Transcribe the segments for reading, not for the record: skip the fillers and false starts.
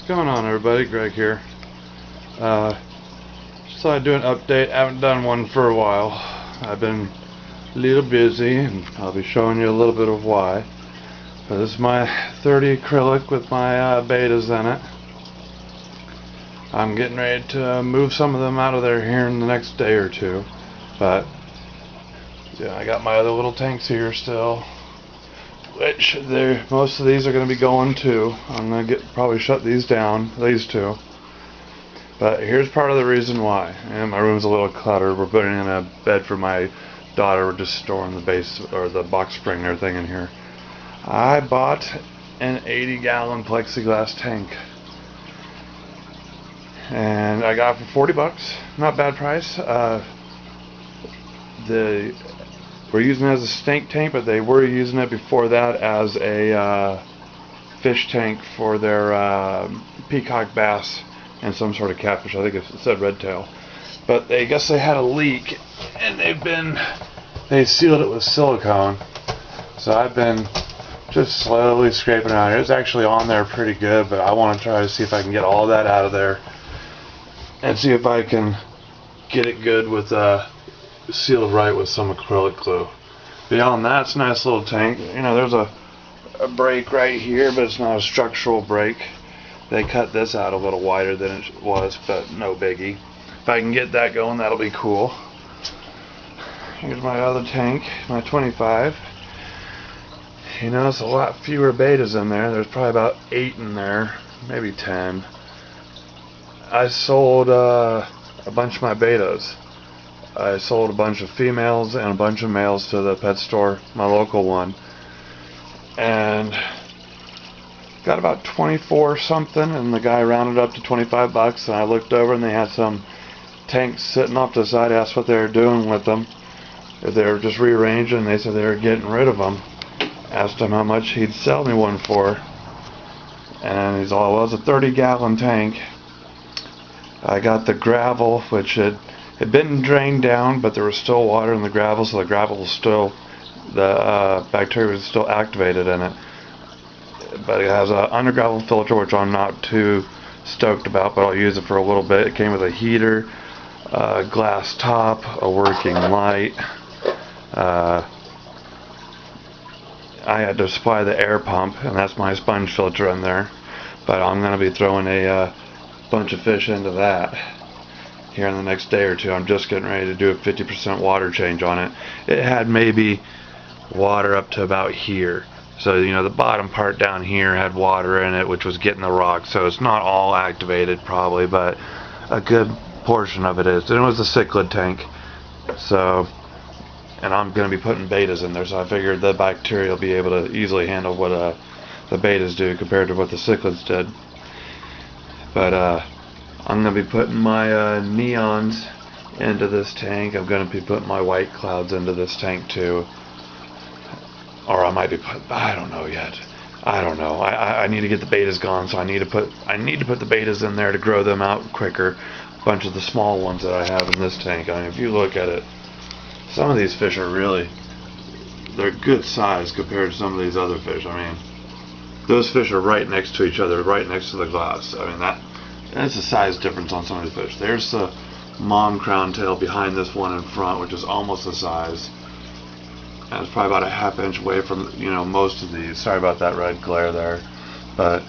What's going on, everybody? Greg here. Just thought I'd do an update. I haven't done one for a while. I've been a little busy, and I'll be showing you a little bit of why. But this is my 30 acrylic with my betas in it. I'm getting ready to move some of them out of there here in the next day or two. But yeah, I got my other little tanks here still, which most of these are going to be going too. I'm going to probably shut these down, these two. But here's part of the reason why. And my room's a little cluttered. We're putting in a bed for my daughter. We're just storing the base or the box spring and everything in here. I bought an 80-gallon plexiglass tank, and I got it for 40 bucks. Not bad price. We're using it as a snake tank, but they were using it before that as a fish tank for their peacock bass and some sort of catfish. I think it said red tail. But I guess they had a leak, and they sealed it with silicone. So I've been just slowly scraping it out. It's actually on there pretty good, but I want to try to see if I can get all that out of there and see if I can get it good with sealed right with some acrylic glue. Beyond that, it's a nice little tank. You know, there's a break right here, but it's not a structural break. They cut this out a little wider than it was, but no biggie. If I can get that going, that'll be cool. Here's my other tank, my 25. You notice a lot fewer betas in there. There's probably about 8 in there, maybe 10. I sold a bunch of my betas. I sold a bunch of females and a bunch of males to the pet store, my local one, and got about 24 something, and the guy rounded up to 25 bucks, and I looked over and they had some tanks sitting off to the side. I asked what they were doing with them. If they were just rearranging, they said they were getting rid of them. Asked him how much he'd sell me one for, and he's all, well, it was a 30-gallon tank. I got the gravel, which had been drained down, but there was still water in the gravel, so the gravel was still, the bacteria was still activated in it. But it has an under gravel filter, which I'm not too stoked about, but I'll use it for a little bit. It came with a heater, a glass top, a working light. I had to supply the air pump, and that's my sponge filter in there. But I'm going to be throwing a bunch of fish into that here in the next day or two. I'm just getting ready to do a 50% water change on it. It had maybe water up to about here. So, you know, the bottom part down here had water in it, which was getting the rock. So it's not all activated probably, but a good portion of it is. And it was a cichlid tank. So, and I'm going to be putting betas in there, so I figured the bacteria will be able to easily handle what the betas do compared to what the cichlids did. But I'm going to be putting my neons into this tank. I'm going to be putting my white clouds into this tank too. Or I might be I don't know yet. I don't know. I need to get the betas gone, so I need to put the betas in there to grow them out quicker. A bunch of the small ones that I have in this tank. I mean, if you look at it, some of these fish are they're good size compared to some of these other fish. I mean, those fish are right next to each other, right next to the glass. I mean, that's a size difference on some of these fish. There's the mom crown tail behind this one in front, which is almost the size. And it's probably about a ½ inch away from, you know, most of these. Sorry about that red glare there. But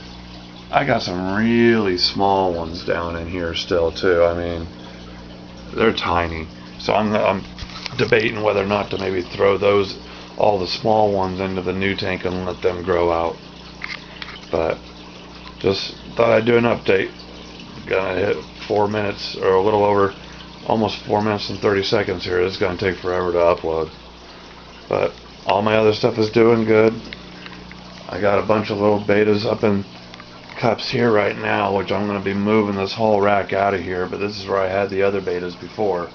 I got some really small ones down in here still too. I mean, they're tiny. So I'm debating whether or not to maybe throw all the small ones into the new tank and let them grow out. But just thought I'd do an update. Gonna hit 4 minutes, or a little over, almost 4 minutes and 30 seconds here. It's gonna take forever to upload. But all my other stuff is doing good. I got a bunch of little betas up in cups here right now, which I'm going to be moving this whole rack out of here. But this is where I had the other betas before.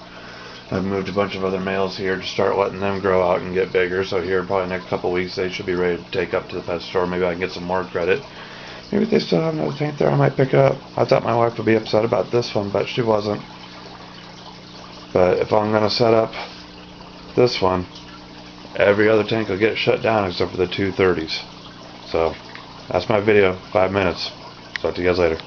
I've moved a bunch of other males here to start letting them grow out and get bigger. So here, probably next couple of weeks, they should be ready to take up to the pet store. Maybe I can get some more credit. Maybe if they still have another tank there, I might pick it up. I thought my wife would be upset about this one, but she wasn't. But if I'm going to set up this one, every other tank will get shut down except for the 230s. So that's my video, 5 minutes. Talk to you guys later.